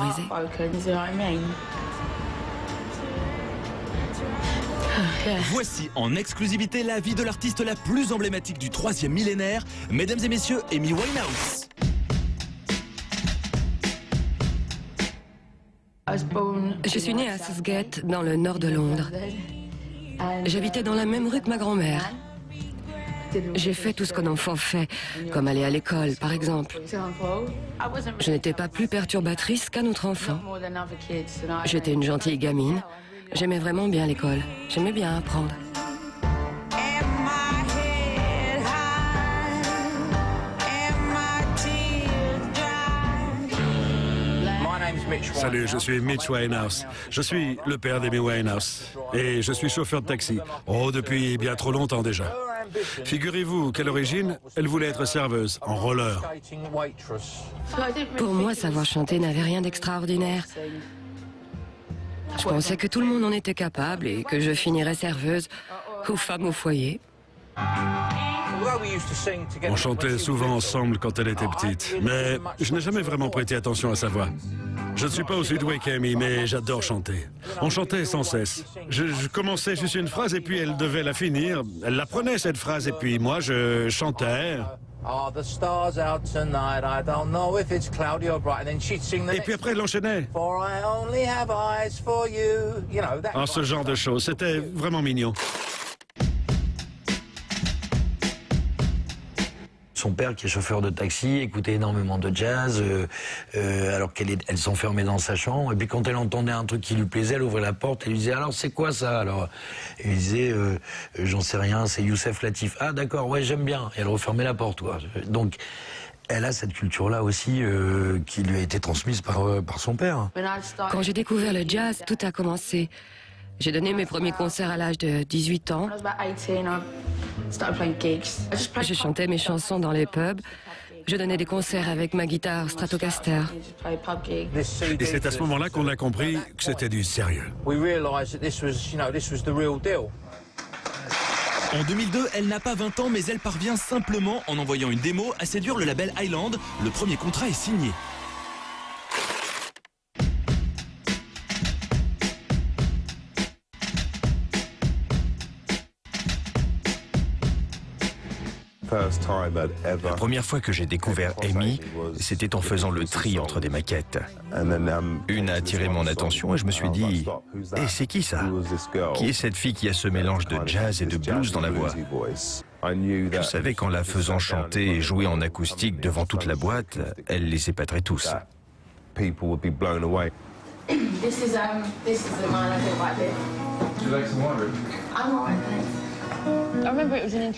brisé. Voici en exclusivité la vie de l'artiste la plus emblématique du 3e millénaire, mesdames et messieurs, Amy Winehouse. Je suis née à Southgate, dans le nord de Londres. J'habitais dans la même rue que ma grand-mère. J'ai fait tout ce qu'un enfant fait, comme aller à l'école, par exemple. Je n'étais pas plus perturbatrice qu'un autre enfant. J'étais une gentille gamine. J'aimais vraiment bien l'école. J'aimais bien apprendre. Salut, je suis Mitch Winehouse. Je suis le père d'Amy Winehouse. Et je suis chauffeur de taxi. Oh, depuis bien trop longtemps déjà. Figurez-vous qu'à l'origine, elle voulait être serveuse, en roller. Pour moi, savoir chanter n'avait rien d'extraordinaire. Je pensais que tout le monde en était capable et que je finirais serveuse ou femme au foyer. On chantait souvent ensemble quand elle était petite, mais je n'ai jamais vraiment prêté attention à sa voix. Je ne suis pas aussi doué qu'Amy, mais j'adore chanter. On chantait sans cesse. Je commençais juste une phrase et puis elle devait la finir. Elle la prenait cette phrase et puis moi je chantais. Et puis après elle enchaînait. En ce genre de choses, c'était vraiment mignon. Son père, qui est chauffeur de taxi, écoutait énormément de jazz, alors elle s'enfermait dans sa chambre. Et puis quand elle entendait un truc qui lui plaisait, elle ouvrait la porte et lui disait « Alors, c'est quoi ça ?» Alors, il disait « J'en sais rien, c'est Youssef Latif. »« Ah, d'accord, ouais, j'aime bien. » Et elle refermait la porte, quoi. Donc, elle a cette culture-là aussi qui lui a été transmise par son père. Quand j'ai découvert le jazz, tout a commencé. J'ai donné mes premiers concerts à l'âge de 18 ans. Je chantais mes chansons dans les pubs. Je donnais des concerts avec ma guitare Stratocaster. Et c'est à ce moment-là qu'on a compris que c'était du sérieux. En 2002, elle n'a pas 20 ans, mais elle parvient simplement, en envoyant une démo, à séduire le label Island. Le premier contrat est signé. La première fois que j'ai découvert Amy, c'était en faisant le tri entre des maquettes. Une a attiré mon attention et je me suis dit « Eh, c'est qui ça? Qui est cette fille qui a ce mélange de jazz et de blues dans la voix ?» Je savais qu'en la faisant chanter et jouer en acoustique devant toute la boîte, elle les épaterait tous.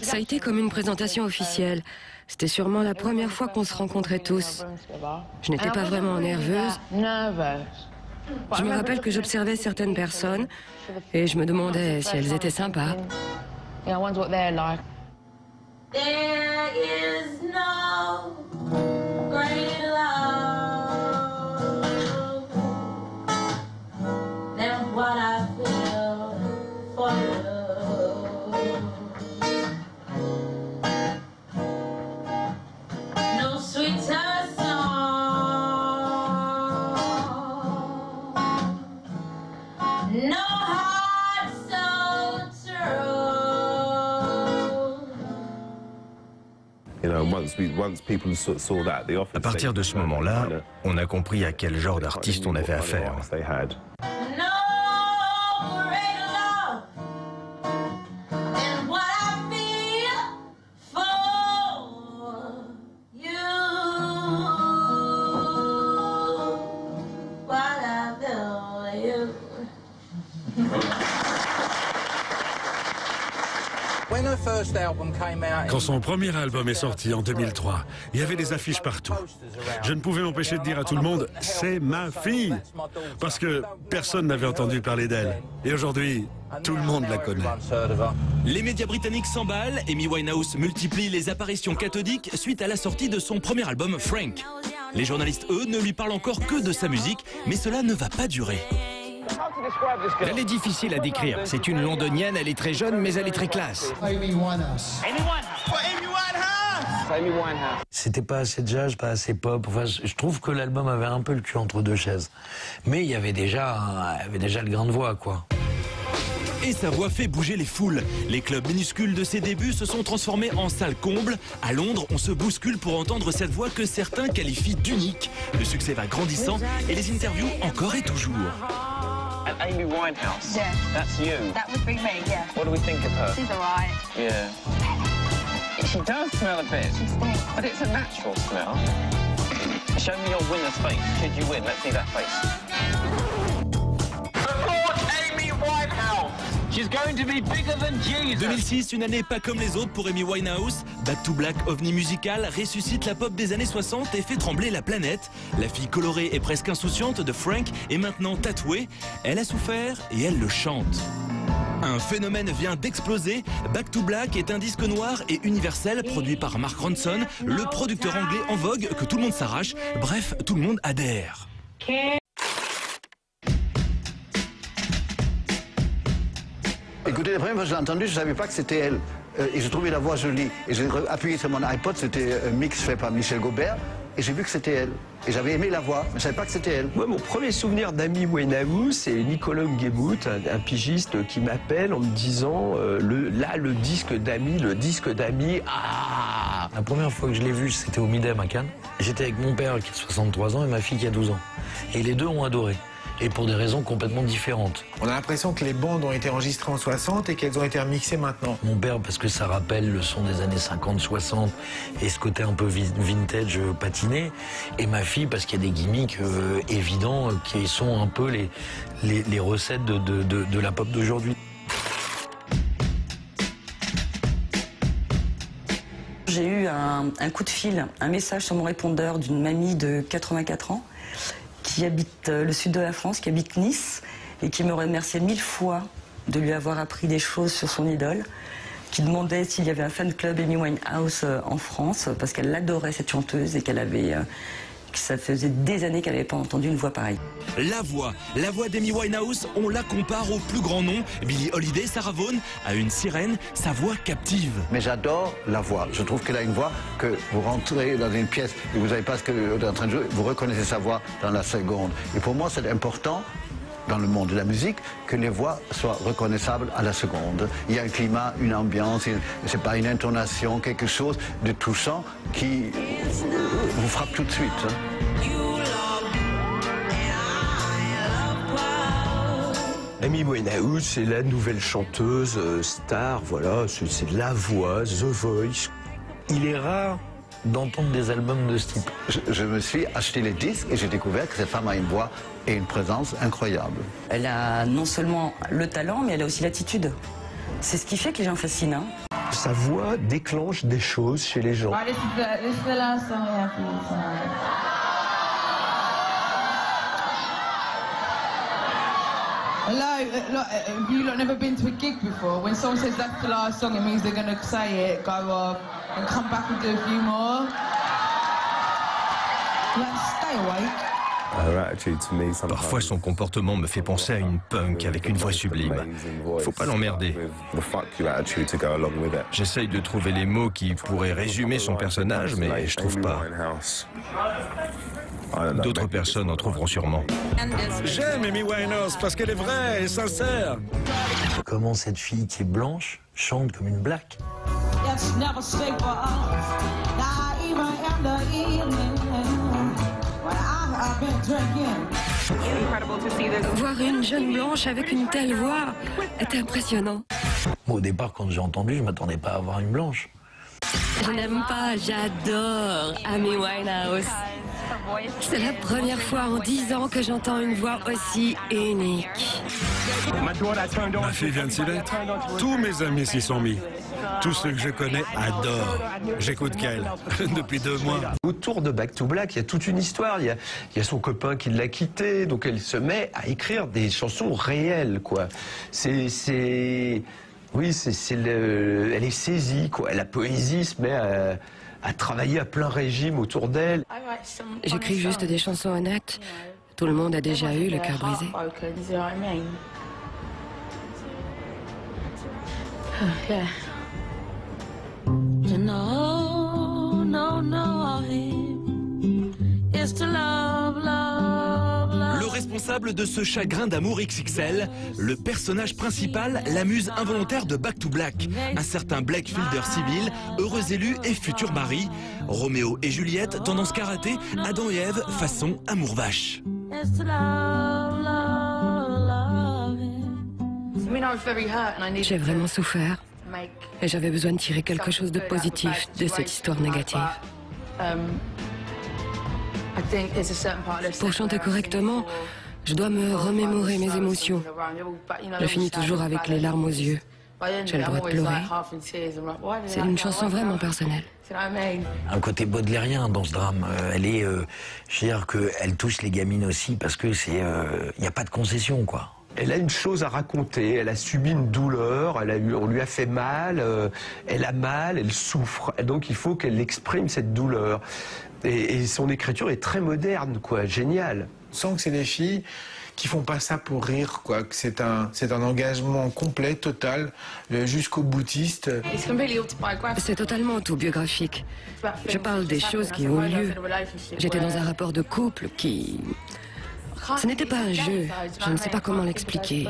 Ça a été comme une présentation officielle. C'était sûrement la première fois qu'on se rencontrait tous. Je n'étais pas vraiment nerveuse. Je me rappelle que j'observais certaines personnes et je me demandais si elles étaient sympas. À partir de ce moment-là, on a compris à quel genre d'artiste on avait affaire. Quand son premier album est sorti en 2003, il y avait des affiches partout. Je ne pouvais m'empêcher de dire à tout le monde « C'est ma fille !» parce que personne n'avait entendu parler d'elle. Et aujourd'hui, tout le monde la connaît. Les médias britanniques s'emballent, Amy Winehouse multiplie les apparitions cathodiques suite à la sortie de son premier album Frank. Les journalistes, eux, ne lui parlent encore que de sa musique, mais cela ne va pas durer. Elle est difficile à décrire. C'est une londonienne, elle est très jeune, mais elle est très classe. Amy Winehouse. Amy Winehouse. Amy Winehouse. C'était pas assez jazz, pas assez pop. Enfin, je trouve que l'album avait un peu le cul entre deux chaises. Mais il y avait déjà le grain de voix, quoi. Et sa voix fait bouger les foules. Les clubs minuscules de ses débuts se sont transformés en salles combles. À Londres, on se bouscule pour entendre cette voix que certains qualifient d'unique. Le succès va grandissant et les interviews encore et toujours. And Amy Winehouse. Yeah. That's you. That would be me, yeah. What do we think of her? She's alright. Yeah. She does smell a bit, She stinks. but it's a natural smell. Show me your winner's face. Should you win? Let's see that face. Support Amy Winehouse. She's going to be bigger than Jesus. 2006, une année pas comme les autres pour Amy Winehouse. Back to Black, ovni musical, ressuscite la pop des années 60 et fait trembler la planète. La fille colorée et presque insouciante de Frank est maintenant tatouée. Elle a souffert et elle le chante. Un phénomène vient d'exploser. Back to Black est un disque noir et universel produit par Mark Ronson, le producteur anglais en vogue que tout le monde s'arrache. Bref, tout le monde adhère. Écoutez, la première fois que je l'ai entendue, je ne savais pas que c'était elle. Et j'ai trouvé la voix jolie. Et j'ai appuyé sur mon iPod, c'était un mix fait par Michel Gaubert. Et j'ai vu que c'était elle. Et j'avais aimé la voix, mais je ne savais pas que c'était elle. Moi, mon premier souvenir d'Amy Winehouse, c'est Nicolas Nguebout, un pigiste qui m'appelle en me disant le disque d'Amy, ah. La première fois que je l'ai vue, c'était au Midem à Cannes. J'étais avec mon père qui a 63 ans et ma fille qui a 12 ans. Et les deux ont adoré. Et pour des raisons complètement différentes. On a l'impression que les bandes ont été enregistrées en 60 et qu'elles ont été remixées maintenant. Mon père, parce que ça rappelle le son des années 50-60 et ce côté un peu vintage patiné. Et ma fille, parce qu'il y a des gimmicks évidents qui sont un peu les recettes de la pop d'aujourd'hui. J'ai eu un coup de fil, un message sur mon répondeur d'une mamie de 84 ans qui habite le sud de la France, qui habite Nice, et qui me remerciait 1000 fois de lui avoir appris des choses sur son idole, qui demandait s'il y avait un fan club Amy Winehouse en France, parce qu'elle adorait cette chanteuse et que ça faisait des années qu'elle n'avait pas entendu une voix pareille. La voix d'Amy Winehouse, on la compare au plus grand nom. Billie Holiday, Sarah Vaughan, à une sirène, sa voix captive. Mais j'adore la voix. Je trouve qu'elle a une voix que vous rentrez dans une pièce et vous savez pas ce qu'elle est en train de jouer, vous reconnaissez sa voix dans la seconde. Et pour moi, c'est important, dans le monde de la musique, que les voix soient reconnaissables à la seconde. Il y a un climat, une ambiance, c'est pas une intonation, quelque chose de touchant qui vous frappe tout de suite. Amy Winehouse, c'est la nouvelle chanteuse star, voilà, c'est la voix, The Voice. Il est rare d'entendre des albums de ce type. Je me suis acheté les disques et j'ai découvert que cette femme a une voix et une présence incroyable. Elle a non seulement le talent, mais elle a aussi l'attitude. C'est ce qui fait que les gens fascinent. Hein. Sa voix déclenche des choses chez les gens. Hello, look, have you lot never been to a gig before? When someone says that's the last song, it means they're going to say it, go off, and come back and do a few more. Like, stay awake. Parfois, son comportement me fait penser à une punk avec une voix sublime. Faut pas l'emmerder. J'essaye de trouver les mots qui pourraient résumer son personnage, mais je trouve pas. D'autres personnes en trouveront sûrement. J'aime Amy Winehouse parce qu'elle est vraie et sincère. Comment cette fille qui est blanche chante comme une black. Voir une jeune blanche avec une telle voix est impressionnant. Au départ, quand j'ai entendu, je m'attendais pas à avoir une blanche. Je n'aime pas, j'adore Amy Winehouse. C'est la première fois en 10 ans que j'entends une voix aussi unique. Ma fille vient de s'y mettre. Tous mes amis s'y sont mis. Tous ceux que je connais adorent. J'écoute qu'elle depuis 2 mois. Autour de Back to Black, il y a toute une histoire. Il y a son copain qui l'a quitté, donc elle se met à écrire des chansons réelles, quoi. Oui, elle est saisie, quoi. La poésie se met à travailler à plein régime autour d'elle. J'écris juste des chansons honnêtes. Tout le monde a déjà eu le cœur brisé. You know responsable de ce chagrin d'amour XXL. Le personnage principal, la muse involontaire de Back to Black. Un certain Blake Fielder civil, heureux élu et futur mari. Roméo et Juliette, tendance karaté, Adam et Ève, façon amour vache. J'ai vraiment souffert et j'avais besoin de tirer quelque chose de positif de cette histoire négative. Pour chanter correctement, je dois me remémorer mes émotions. Je finis toujours avec les larmes aux yeux. J'ai le droit de pleurer. C'est une chanson vraiment personnelle. Un côté baudelairien dans ce drame. Elle est, je veux dire qu'elle touche les gamines aussi parce que c'est, il n'y a pas de concession, quoi. Elle a une chose à raconter, elle a subi une douleur, on lui a fait mal, elle a mal, elle souffre. Et donc il faut qu'elle exprime cette douleur. Et son écriture est très moderne, quoi, géniale. On sent que c'est des filles qui font pas ça pour rire, quoi. Que c'est un engagement complet, total, jusqu'au boutiste. C'est totalement autobiographique. Je parle des choses qui ont lieu. J'étais dans un rapport de couple qui... Ce n'était pas un jeu, je ne sais pas comment l'expliquer.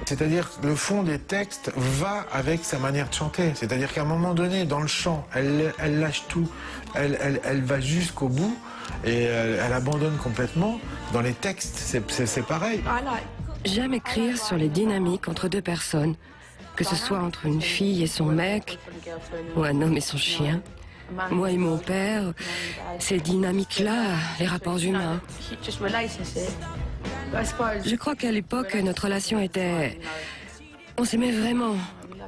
C'est-à-dire que le fond des textes va avec sa manière de chanter. C'est-à-dire qu'à un moment donné, dans le chant, elle lâche tout, elle va jusqu'au bout et elle abandonne complètement. Dans les textes, c'est pareil. J'aime écrire sur les dynamiques entre deux personnes, que ce soit entre une fille et son mec, ou un homme et son chien. Moi et mon père, ces dynamiques-là, les rapports humains. Je crois qu'à l'époque, notre relation était... On s'aimait vraiment,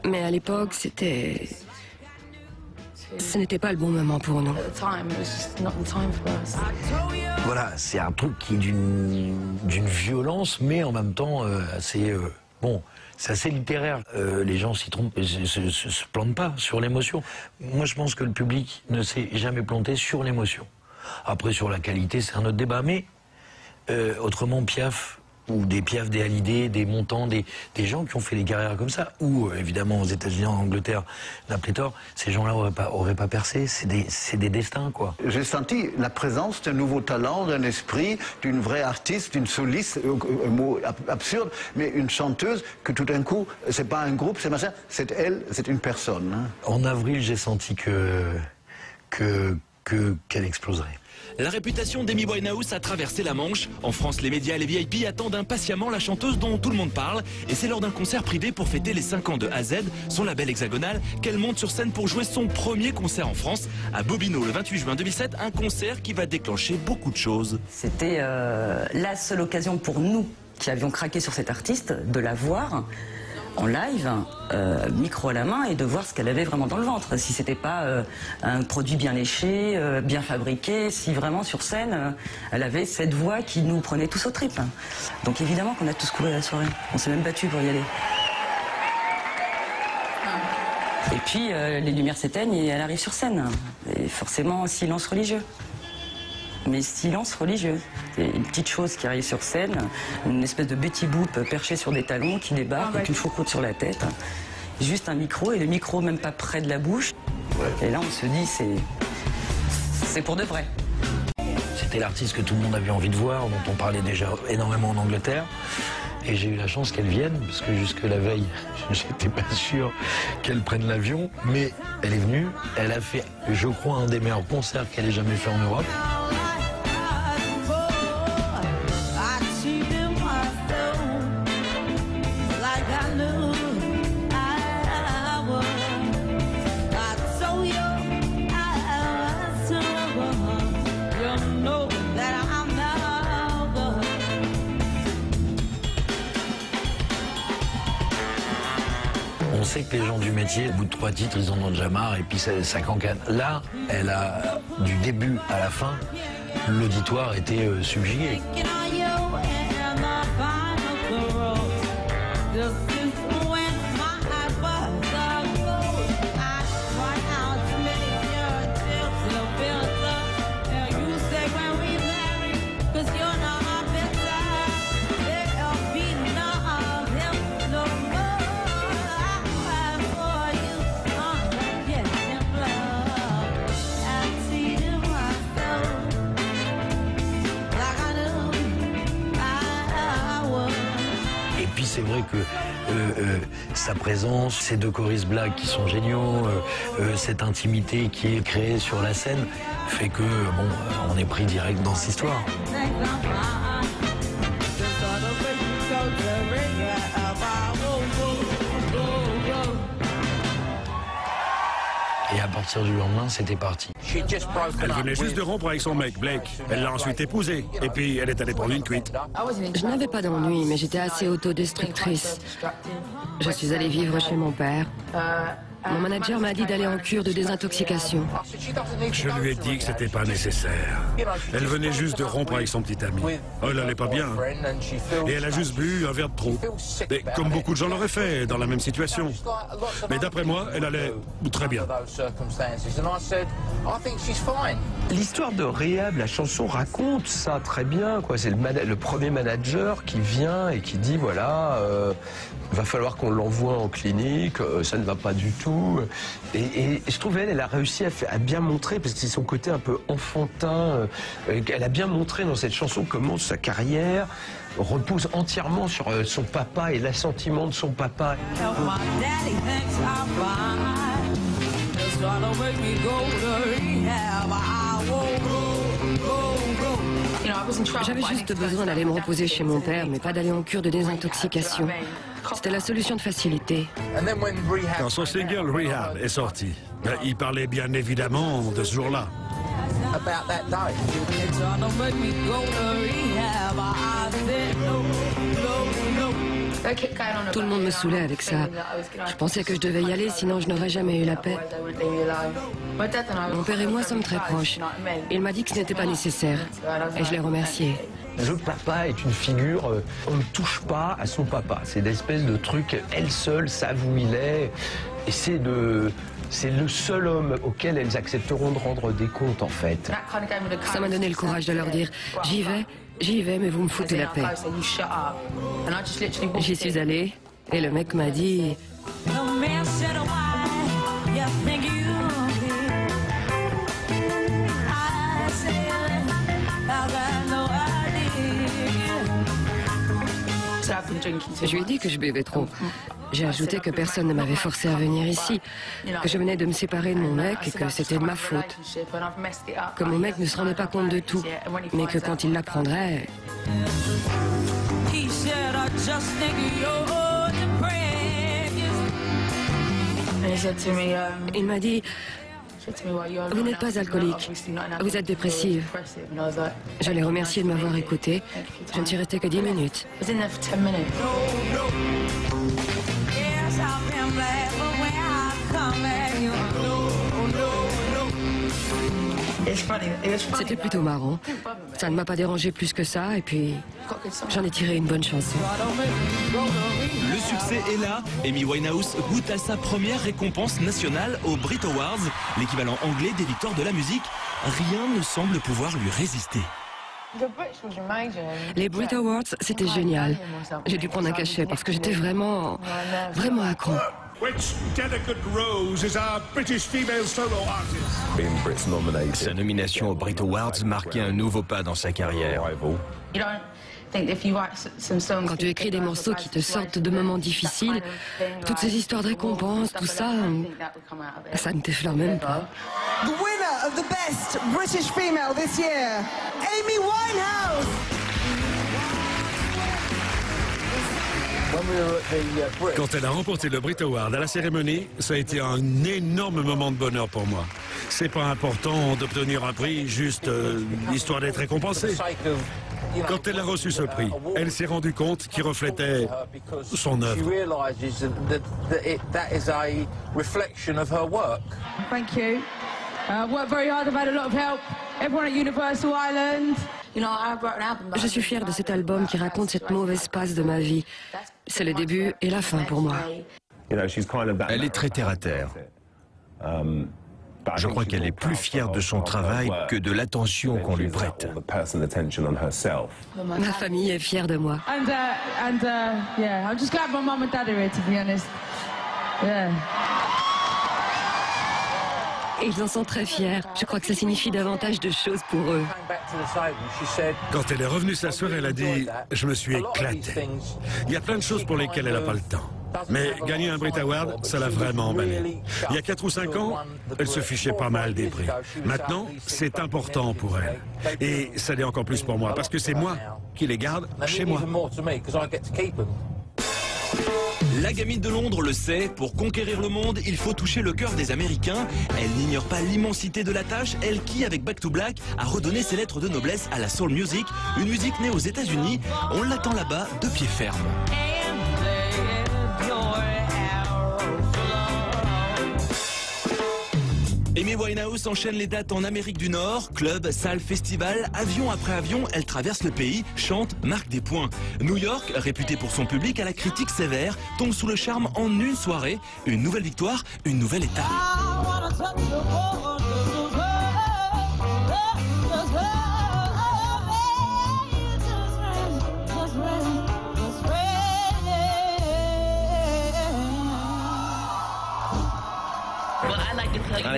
mais à l'époque, c'était... Ce n'était pas le bon moment pour nous. Voilà, c'est un truc qui est d'une violence, mais en même temps assez... bon, c'est assez littéraire. Les gens s'y trompent, se plantent pas sur l'émotion. Moi, je pense que le public ne s'est jamais planté sur l'émotion. Après, sur la qualité, c'est un autre débat. Mais autrement, Piaf, ou des Piaf, des Hallyday, des Montand, des gens qui ont fait des carrières comme ça, ou évidemment aux États-Unis, en Angleterre, la pléthore, ces gens-là auraient pas percé. C'est des destins, quoi. J'ai senti la présence d'un nouveau talent, d'un esprit, d'une vraie artiste, d'une soliste, un mot absurde, mais une chanteuse que tout d'un coup, c'est pas un groupe, c'est machin, c'est elle, c'est une personne. Hein. En avril, j'ai senti qu'elle exploserait. La réputation d'Amy Winehouse a traversé la Manche. En France, les médias et les VIP attendent impatiemment la chanteuse dont tout le monde parle. Et c'est lors d'un concert privé pour fêter les 5 ans de AZ, son label hexagonal, qu'elle monte sur scène pour jouer son premier concert en France, à Bobino le 28 juin 2007, un concert qui va déclencher beaucoup de choses. C'était la seule occasion pour nous, qui avions craqué sur cette artiste, de la voir en live, micro à la main, et de voir ce qu'elle avait vraiment dans le ventre. Si c'était pas un produit bien léché, bien fabriqué, si vraiment sur scène, elle avait cette voix qui nous prenait tous aux tripes. Donc évidemment qu'on a tous couru à la soirée. On s'est même battus pour y aller. Et puis les lumières s'éteignent et elle arrive sur scène. Et forcément, silence religieux. Mais silence religieux. C'est une petite chose qui arrive sur scène, une espèce de Betty Boop perché sur des talons qui débarque avec une choucroute sur la tête. Juste un micro, et le micro même pas près de la bouche. Et là on se dit c'est pour de vrai. C'était l'artiste que tout le monde avait envie de voir, dont on parlait déjà énormément en Angleterre. Et j'ai eu la chance qu'elle vienne, parce que jusque la veille, j'étais pas sûr qu'elle prenne l'avion. Mais elle est venue, elle a fait, je crois, un des meilleurs concerts qu'elle ait jamais fait en Europe. On sait que les gens du métier, au bout de 3 titres, ils en ont déjà marre et puis ça cancane. Là, elle a, du début à la fin, l'auditoire était subjugué. c'est vrai que sa présence, ces deux choristes blagues qui sont géniaux, cette intimité qui est créée sur la scène, fait que, bon, on est pris direct dans cette histoire. Et à partir du lendemain, c'était parti. Elle venait juste de rompre avec son mec, Blake. Elle l'a ensuite épousé. Et puis, elle est allée prendre une cuite. Je n'avais pas d'ennui, mais j'étais assez autodestructrice. Je suis allée vivre chez mon père. Mon manager m'a dit d'aller en cure de désintoxication. Je lui ai dit que c'était pas nécessaire. Elle venait juste de rompre avec son petit ami. Oh, elle allait pas bien. Et elle a juste bu un verre de trop. Et comme beaucoup de gens l'auraient fait dans la même situation. Mais d'après moi, elle allait très bien. L'histoire de Rehab, la chanson raconte ça très bien, quoi. C'est le premier manager qui vient et qui dit voilà, va falloir qu'on l'envoie en clinique, ça ne va pas du tout. Et je trouve elle a réussi à bien montrer, parce que c'est son côté un peu enfantin, elle a bien montré dans cette chanson comment sa carrière repose entièrement sur son papa et l'assentiment de son papa. J'avais juste besoin d'aller me reposer chez mon père, mais pas d'aller en cure de désintoxication. C'était la solution de facilité. Quand son single Rehab est sorti, il parlait bien évidemment de ce jour-là. Tout le monde me saoulait avec ça. Je pensais que je devais y aller, sinon je n'aurais jamais eu la paix. Mon père et moi sommes très proches. Il m'a dit que ce n'était pas nécessaire. Et je l'ai remercié. Le papa est une figure, on ne touche pas à son papa. C'est d'espèce de truc, elle seule savent où il est. Et c'est le seul homme auquel elles accepteront de rendre des comptes, en fait. Ça m'a donné le courage de leur dire, j'y vais, mais vous me foutez la paix. J'y suis allée, et le mec m'a dit... Je lui ai dit que je buvais trop. J'ai ajouté que personne ne m'avait forcé à venir ici, que je venais de me séparer de mon mec et que c'était de ma faute. Que mon mec ne se rendait pas compte de tout, mais que quand il l'apprendrait... Il m'a dit... Vous n'êtes pas alcoolique, vous êtes dépressive. Je l'ai remercié de m'avoir écouté. Je ne suis restée que 10 minutes. C'était plutôt marrant. Ça ne m'a pas dérangé plus que ça, et puis j'en ai tiré une bonne chanson. Le succès est là. Amy Winehouse goûte à sa première récompense nationale aux Brit Awards, l'équivalent anglais des victoires de la musique. Rien ne semble pouvoir lui résister. Les Brit Awards, c'était génial. J'ai dû prendre un cachet parce que j'étais vraiment accro. Sa nomination aux Brit Awards marquait un nouveau pas dans sa carrière. Quand tu écris des morceaux qui te sortent de moments difficiles, toutes ces histoires de récompenses, tout ça, ça ne t'effleure même pas. The winner of the best British female this year, Amy Winehouse. Quand elle a remporté le Brit Award à la cérémonie, ça a été un énorme moment de bonheur pour moi. C'est pas important d'obtenir un prix, juste histoire d'être récompensée. Quand elle a reçu ce prix, elle s'est rendue compte qu'il reflétait son œuvre. Thank you. Worked very hard. I've had a lot of help. Everyone at Universal Island. Je suis fière de cet album qui raconte cette mauvaise passe de ma vie. C'est le début et la fin pour moi. Elle est très terre à terre. Je crois qu'elle est plus fière de son travail que de l'attention qu'on lui prête. Ma famille est fière de moi. Yeah, I'm just glad my mum and dad are here, to be honest. Yeah. Et ils en sont très fiers. Je crois que ça signifie davantage de choses pour eux. Quand elle est revenue s'asseoir, elle a dit « Je me suis éclatée ». Il y a plein de choses pour lesquelles elle n'a pas le temps. Mais gagner un Brit Award, ça l'a vraiment emballé. Il y a 4 ou 5 ans, elle se fichait pas mal des prix. Maintenant, c'est important pour elle. Et ça l'est encore plus pour moi, parce que c'est moi qui les garde chez moi. La gamine de Londres le sait, pour conquérir le monde, il faut toucher le cœur des Américains. Elle n'ignore pas l'immensité de la tâche, elle qui, avec Back to Black, a redonné ses lettres de noblesse à la soul music, une musique née aux États-Unis. On l'attend là-bas de pied ferme. Amy Winehouse enchaîne les dates en Amérique du Nord, club, salle, festival, avion après avion, elle traverse le pays, chante, marque des points. New York, réputée pour son public à la critique sévère, tombe sous le charme en une soirée. Une nouvelle victoire, une nouvelle étape.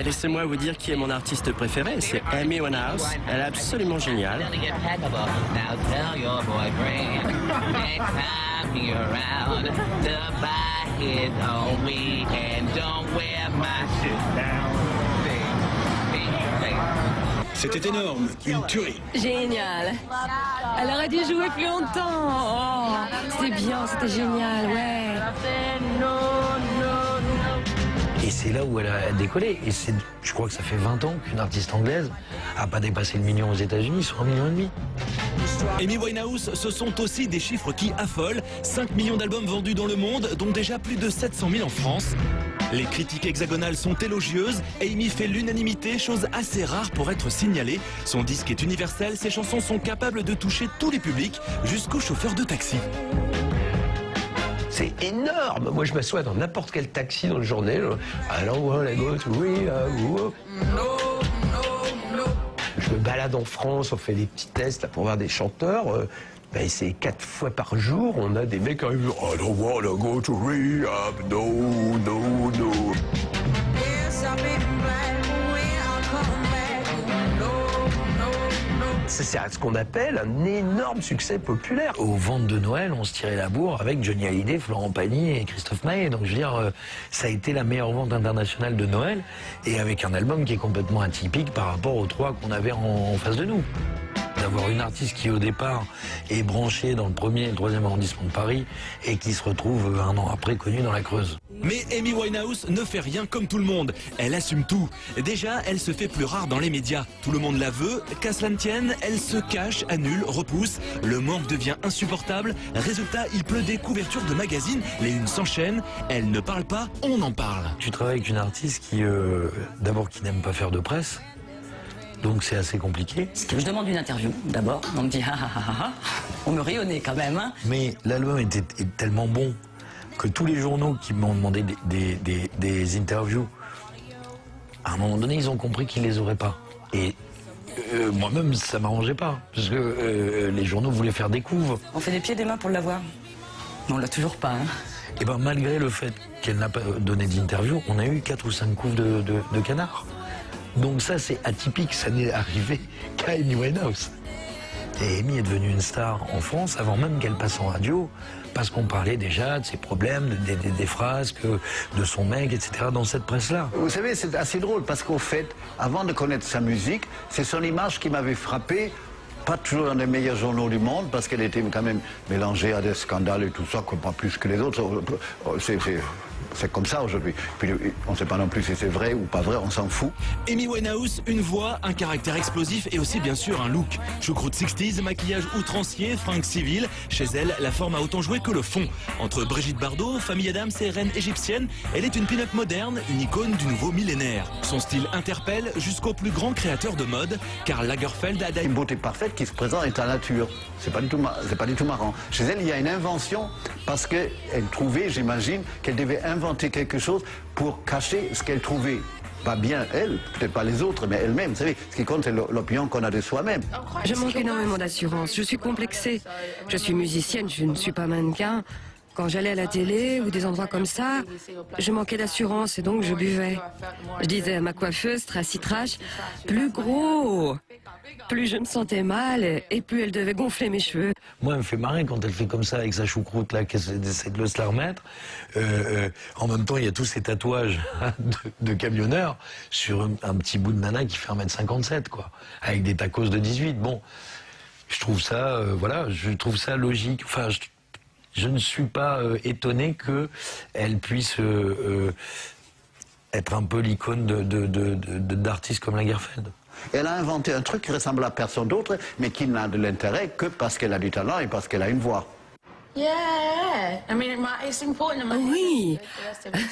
Laissez-moi vous dire qui est mon artiste préféré, c'est Amy Winehouse. Elle est absolument géniale. C'était énorme, une tuerie. Génial. Elle aurait dû jouer plus longtemps. Oh, c'était bien, c'était génial, ouais. Et c'est là où elle a décollé. Et je crois que ça fait 20 ans qu'une artiste anglaise n'a pas dépassé le million aux États-Unis, sur 1,5 million. Amy Winehouse, ce sont aussi des chiffres qui affolent. 5 millions d'albums vendus dans le monde, dont déjà plus de 700 000 en France. Les critiques hexagonales sont élogieuses. Amy fait l'unanimité, chose assez rare pour être signalée. Son disque est universel, ses chansons sont capables de toucher tous les publics, jusqu'aux chauffeurs de taxi. C'est énorme. Moi, je m'assois dans n'importe quel taxi dans le journée. I don't wanna go to Rio. Je me balade en France, on fait des petits tests là, pour voir des chanteurs. Ben, c'est 4 fois par jour, on a des mecs qui arrivent. I don't wanna go to rehab, no, no, no. C'est ce qu'on appelle un énorme succès populaire. Aux ventes de Noël, on se tirait la bourre avec Johnny Hallyday, Florent Pagny et Christophe Maé. Donc je veux dire, ça a été la meilleure vente internationale de Noël, et avec un album qui est complètement atypique par rapport aux 3 qu'on avait en face de nous. D'avoir une artiste qui au départ est branchée dans le 1er et le 3e arrondissement de Paris et qui se retrouve un an après connue dans la Creuse. Mais Amy Winehouse ne fait rien comme tout le monde. Elle assume tout. Déjà, elle se fait plus rare dans les médias. Tout le monde la veut. Qu'à cela ne tienne, elle se cache, annule, repousse. Le manque devient insupportable. Résultat, il pleut des couvertures de magazines. Les unes s'enchaînent. Elle ne parle pas, on en parle. Tu travailles avec une artiste qui, d'abord, qui n'aime pas faire de presse. Donc c'est assez compliqué. Je demande une interview d'abord, on me dit on me rit au nez quand même. Hein. Mais l'album est tellement bon que tous les journaux qui m'ont demandé des interviews, à un moment donné, ils ont compris qu'ils les auraient pas. Et moi-même, ça m'arrangeait pas, parce que les journaux voulaient faire des couves. On fait des pieds et des mains pour l'avoir. Mais on l'a toujours pas. Hein. Et ben malgré le fait qu'elle n'a pas donné d'interview, on a eu 4 ou 5 couves de canards. Donc ça, c'est atypique, ça n'est arrivé qu'à Amy Winehouse. Et Amy est devenue une star en France avant même qu'elle passe en radio, parce qu'on parlait déjà de ses problèmes, des phrases, de son mec, etc. dans cette presse-là. Vous savez, c'est assez drôle, parce qu'au fait, avant de connaître sa musique, c'est son image qui m'avait frappé. Pas toujours dans les meilleurs journaux du monde, parce qu'elle était quand même mélangée à des scandales et tout ça, pas plus que les autres. C'est comme ça aujourd'hui. Puis on ne sait pas non plus si c'est vrai ou pas vrai, on s'en fout. Amy Winehouse, une voix, un caractère explosif et aussi bien sûr un look. Choucroute 60s, maquillage outrancier, fringues civiles. Chez elle, la forme a autant joué que le fond. Entre Brigitte Bardot, famille Adams et reine égyptienne, elle est une pin-up moderne, une icône du nouveau millénaire. Son style interpelle jusqu'au plus grand créateur de mode, Karl Lagerfeld a une beauté parfaite qui se présente est la nature. C'est pas du tout marrant. Chez elle, il y a une invention parce qu'elle trouvait, j'imagine, qu'elle devait inventer quelque chose pour cacher ce qu'elle trouvait. Pas bien elle, peut-être pas les autres, mais elle-même. Vous savez, ce qui compte, c'est l'opinion qu'on a de soi-même. Je manque énormément d'assurance. Je suis complexée. Je suis musicienne, je ne suis pas mannequin. Quand j'allais à la télé ou des endroits comme ça, je manquais d'assurance et donc je buvais. Je disais à ma coiffeuse, Tracy Trash, plus gros. Plus je me sentais mal et plus elle devait gonfler mes cheveux. Moi, elle me fait marrer quand elle fait comme ça avec sa choucroute là, qu'elle essaie de se la remettre. En même temps, il y a tous ces tatouages de camionneurs sur un petit bout de nana qui fait 1m57, quoi, avec des tacos de 18. Bon, je trouve ça, voilà, je trouve ça logique. Enfin, je ne suis pas étonné qu'elle puisse être un peu l'icône d'artistes comme Lagerfeld. Elle a inventé un truc qui ressemble à personne d'autre, mais qui n'a de l'intérêt que parce qu'elle a du talent et parce qu'elle a une voix. Oui,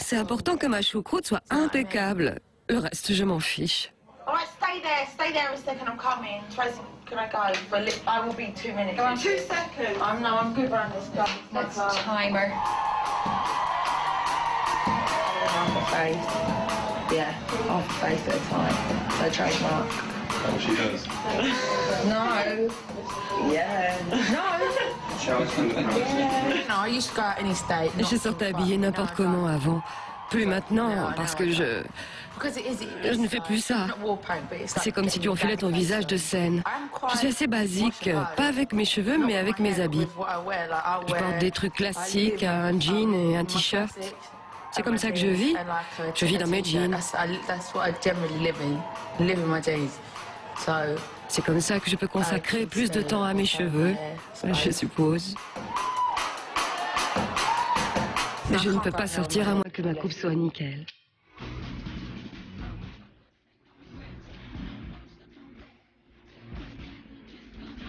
c'est important que ma choucroute soit impeccable. Le reste, je m'en fiche. Stay there a second, I'm coming. Tracy, can I go? I will be 2 minutes. Go on, 2 seconds. I'm good around this guy. That's timer. Half a face. Yeah, half a face at a time. So trademark. Oh, she does. No. Yeah. No, I used to go out any state. Je sortais habillée n'importe comment avant. Plus maintenant, parce que je ne fais plus ça. C'est comme si tu enfilais ton visage de scène. Je suis assez basique, pas avec mes cheveux, mais avec mes habits. Je porte des trucs classiques, un jean et un t-shirt. C'est comme ça que je vis. Je vis dans mes jeans. C'est comme ça que je peux consacrer plus de temps à mes cheveux, je suppose. Mais je ne peux pas sortir à moins que ma coupe soit nickel.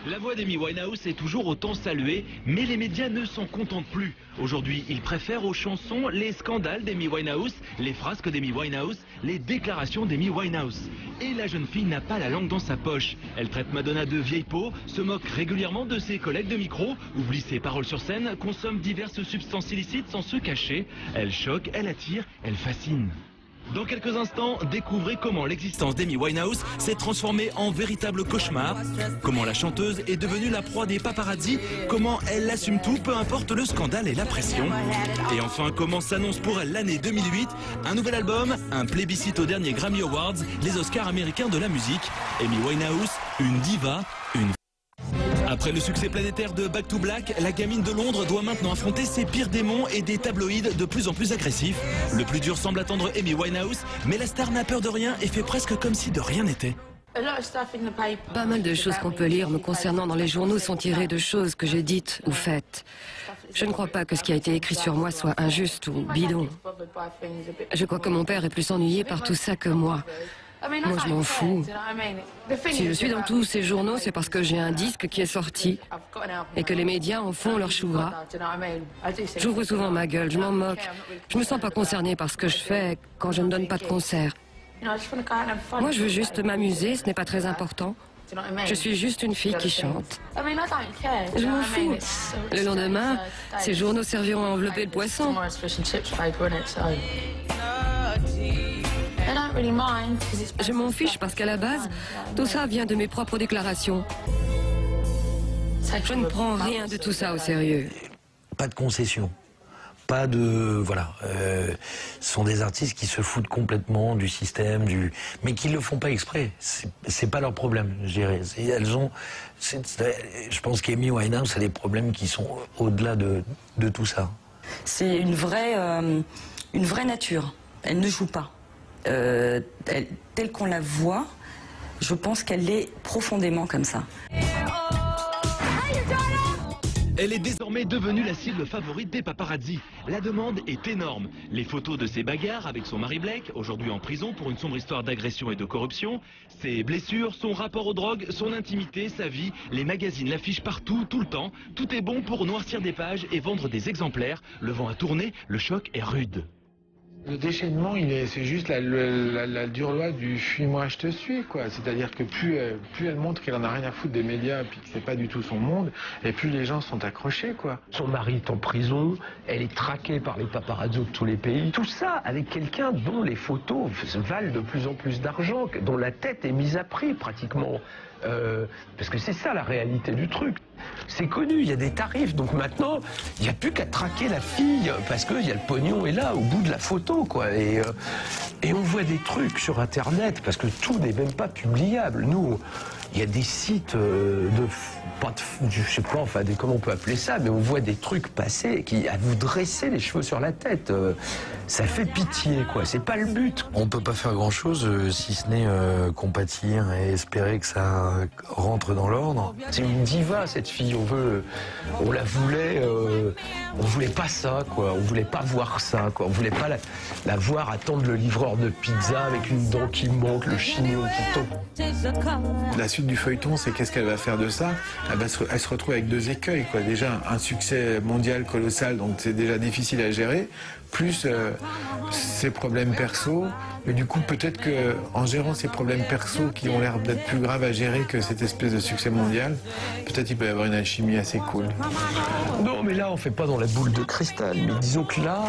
La voix d'Amy Winehouse est toujours autant saluée, mais les médias ne s'en contentent plus. Aujourd'hui, ils préfèrent aux chansons les scandales d'Amy Winehouse, les frasques d'Amy Winehouse, les déclarations d'Amy Winehouse. Et la jeune fille n'a pas la langue dans sa poche. Elle traite Madonna de vieille peau, se moque régulièrement de ses collègues de micro, oublie ses paroles sur scène, consomme diverses substances illicites sans se cacher. Elle choque, elle attire, elle fascine. Dans quelques instants, découvrez comment l'existence d'Amy Winehouse s'est transformée en véritable cauchemar, comment la chanteuse est devenue la proie des paparazzi, comment elle assume tout, peu importe le scandale et la pression. Et enfin, comment s'annonce pour elle l'année 2008, un nouvel album, un plébiscite aux derniers Grammy Awards, les Oscars américains de la musique. Amy Winehouse, une diva, une... Après le succès planétaire de Back to Black, la gamine de Londres doit maintenant affronter ses pires démons et des tabloïds de plus en plus agressifs. Le plus dur semble attendre Amy Winehouse, mais la star n'a peur de rien et fait presque comme si de rien n'était. Pas mal de choses qu'on peut lire me concernant dans les journaux sont tirées de choses que j'ai dites ou faites. Je ne crois pas que ce qui a été écrit sur moi soit injuste ou bidon. Je crois que mon père est plus ennuyé par tout ça que moi. Moi, je m'en fous. Si je suis dans tous ces journaux, c'est parce que j'ai un disque qui est sorti et que les médias en font leur chou gras. J'ouvre souvent ma gueule, je m'en moque. Je me sens pas concernée par ce que je fais quand je ne donne pas de concert. Moi, je veux juste m'amuser, ce n'est pas très important. Je suis juste une fille qui chante. Je m'en fous. Le lendemain, ces journaux serviront à envelopper le poisson. Je m'en fiche parce qu'à la base, tout ça vient de mes propres déclarations. Je ne prends rien de tout ça au sérieux. Pas de concession. Pas de... Voilà. Ce sont des artistes qui se foutent complètement du système, mais qui ne le font pas exprès. C'est pas leur problème, je dirais. Elles ont... Je pense qu'Amy Winehouse a des problèmes qui sont au-delà de tout ça. C'est une vraie nature. Elle ne joue pas. Telle qu'on la voit, je pense qu'elle est profondément comme ça. Elle est désormais devenue la cible favorite des paparazzi. La demande est énorme. Les photos de ses bagarres avec son mari Blake, aujourd'hui en prison pour une sombre histoire d'agression et de corruption, ses blessures, son rapport aux drogues, son intimité, sa vie, les magazines l'affichent partout, tout le temps. Tout est bon pour noircir des pages et vendre des exemplaires. Le vent a tourné, le choc est rude. Le déchaînement, c'est juste la dure loi du fuis-moi, je te suis, quoi. C'est-à-dire que plus elle montre qu'elle en a rien à foutre des médias, puis que c'est pas du tout son monde, et plus les gens sont accrochés, quoi. Son mari est en prison, elle est traquée par les paparazzos de tous les pays. Tout ça avec quelqu'un dont les photos valent de plus en plus d'argent, dont la tête est mise à prix, pratiquement. Parce que c'est ça la réalité du truc. C'est connu, il y a des tarifs, donc maintenant, il n'y a plus qu'à traquer la fille, parce qu'il y a le pognon est là, au bout de la photo, quoi. Et on voit des trucs sur Internet, parce que tout n'est même pas publiable. Nous, il y a des sites je sais pas, enfin, comment on peut appeler ça, mais on voit des trucs passer à vous dresser les cheveux sur la tête. Ça fait pitié, quoi. C'est pas le but. On peut pas faire grand-chose si ce n'est compatir et espérer que ça rentre dans l'ordre. C'est une diva, cette fille. On la voulait, on voulait pas ça, quoi. On voulait pas voir ça, quoi. On voulait pas la voir attendre le livreur de pizza avec une dent qui manque, le chignon qui tombe. La suite du feuilleton, c'est qu'est-ce qu'elle va faire de ça? Elle se retrouve avec deux écueils, quoi. Déjà, un succès mondial colossal, donc c'est déjà difficile à gérer, plus ses problèmes perso. Mais du coup, peut-être qu'en gérant ces problèmes perso qui ont l'air d'être plus graves à gérer que cette espèce de succès mondial, peut-être il peut y avoir une alchimie assez cool. Non, mais là, on fait pas dans la boule de cristal. Mais disons que là...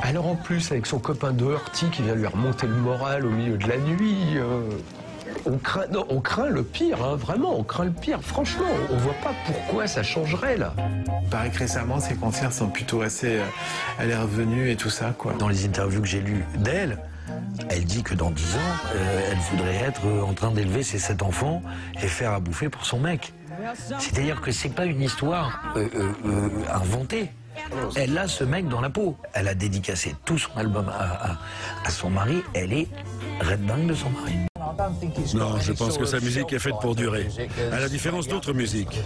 alors en plus, avec son copain Doherty qui vient lui remonter le moral au milieu de la nuit... on craint le pire, hein, vraiment, on craint le pire. Franchement, on voit pas pourquoi ça changerait, là. Il paraît que récemment, ses concerts sont plutôt assez... elle est revenue et tout ça, quoi. Dans les interviews que j'ai lues d'elle, elle dit que dans 10 ans, elle voudrait être en train d'élever ses 7 enfants et faire à bouffer pour son mec. C'est-à-dire que c'est pas une histoire inventée. Elle a ce mec dans la peau. Elle a dédicacé tout son album à son mari. Elle est red dingue de son mari. Non, je pense que sa musique est faite pour durer. À la différence d'autres musiques.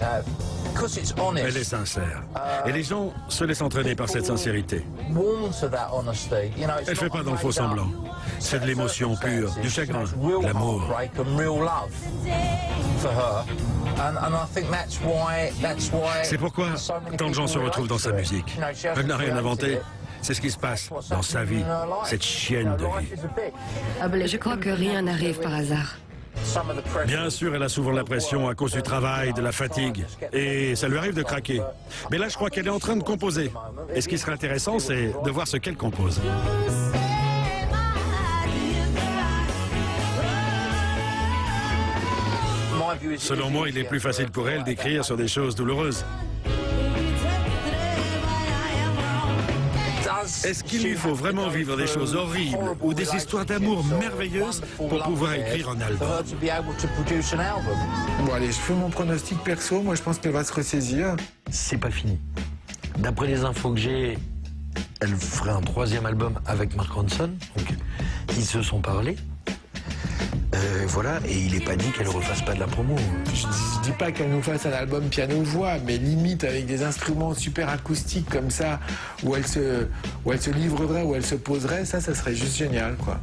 Elle est sincère. Et les gens se laissent entraîner par cette sincérité. Elle ne fait pas dans le faux semblant. C'est de l'émotion pure, du chagrin, de l'amour. C'est pourquoi tant de gens se retrouvent dans sa musique. Elle n'a rien inventé. C'est ce qui se passe dans sa vie, cette chienne de vie. Je crois que rien n'arrive par hasard. Bien sûr, elle a souvent la pression à cause du travail, de la fatigue. Et ça lui arrive de craquer. Mais là, je crois qu'elle est en train de composer. Et ce qui serait intéressant, c'est de voir ce qu'elle compose. Selon moi, il est plus facile pour elle d'écrire sur des choses douloureuses. Est-ce qu'il lui faut vraiment vivre des choses horribles ou des histoires d'amour merveilleuses pour pouvoir écrire un album? Bon allez, je fais mon pronostic perso, moi je pense qu'elle va se ressaisir. C'est pas fini. D'après les infos que j'ai, elle ferait un 3e album avec Mark Ronson, donc ils se sont parlé. Voilà, et il n'est pas dit qu'elle ne refasse pas de la promo. Je dis pas qu'elle nous fasse un album piano-voix, mais limite avec des instruments super acoustiques comme ça, où elle se livrerait, où elle se poserait, ça serait juste génial, quoi.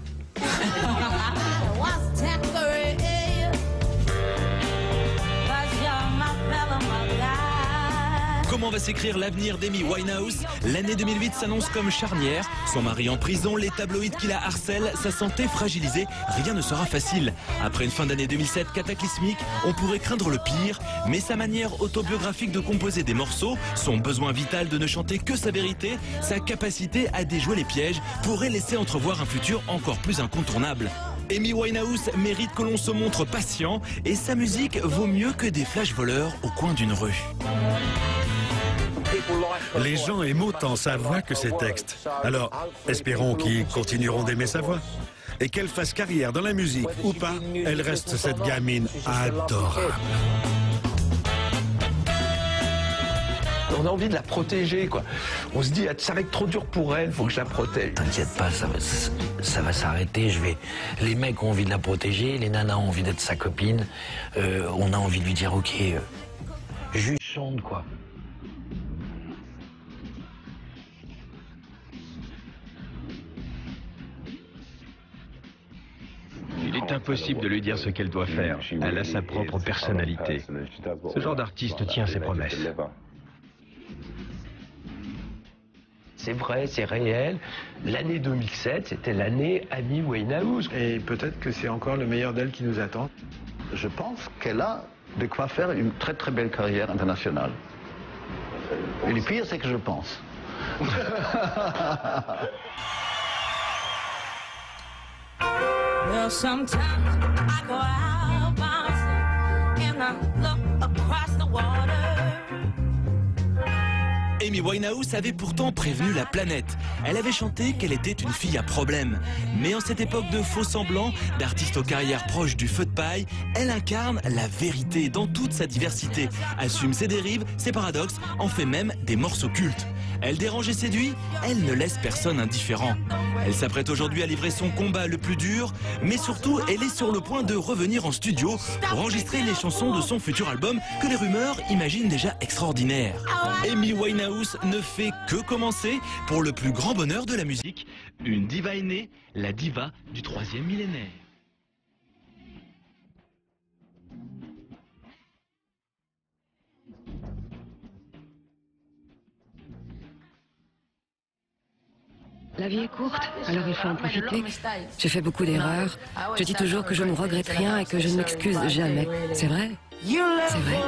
Comment va s'écrire l'avenir d'Amy Winehouse? L'année 2008 s'annonce comme charnière. Son mari en prison, les tabloïds qui la harcèlent, sa santé fragilisée, rien ne sera facile. Après une fin d'année 2007 cataclysmique, on pourrait craindre le pire, mais sa manière autobiographique de composer des morceaux, son besoin vital de ne chanter que sa vérité, sa capacité à déjouer les pièges, pourraient laisser entrevoir un futur encore plus incontournable. Amy Winehouse mérite que l'on se montre patient et sa musique vaut mieux que des flashs voleurs au coin d'une rue. Les gens aiment autant sa voix que ses textes. Alors, espérons qu'ils continueront d'aimer sa voix. Et qu'elle fasse carrière dans la musique ou pas, elle reste cette gamine adorable. On a envie de la protéger, quoi. On se dit, ça va être trop dur pour elle, faut que je la protège. T'inquiète pas, ça va s'arrêter. Les mecs ont envie de la protéger, les nanas ont envie d'être sa copine. On a envie de lui dire, ok, juste chante, quoi. Il est impossible de lui dire ce qu'elle doit faire. Elle a sa propre personnalité. Ce genre d'artiste tient ses promesses. C'est vrai, c'est réel. L'année 2007, c'était l'année Amy Winehouse. Et peut-être que c'est encore le meilleur d'elle qui nous attend. Je pense qu'elle a de quoi faire une très très belle carrière internationale. Et le pire, c'est que je pense. Well, sometimes I go out by myself. Amy Winehouse avait pourtant prévenu la planète. Elle avait chanté qu'elle était une fille à problème. Mais en cette époque de faux semblants, d'artistes aux carrières proches du feu de paille, elle incarne la vérité dans toute sa diversité, assume ses dérives, ses paradoxes, en fait même des morceaux cultes. Elle dérange et séduit, elle ne laisse personne indifférent. Elle s'apprête aujourd'hui à livrer son combat le plus dur, mais surtout, elle est sur le point de revenir en studio pour enregistrer les chansons de son futur album que les rumeurs imaginent déjà extraordinaire. Amy Winehouse ne fait que commencer pour le plus grand bonheur de la musique. Une diva est née, la diva du 3e millénaire. La vie est courte, alors il faut en profiter. J'ai fait beaucoup d'erreurs. Je dis toujours que je ne regrette rien et que je ne m'excuse jamais. C'est vrai? C'est vrai.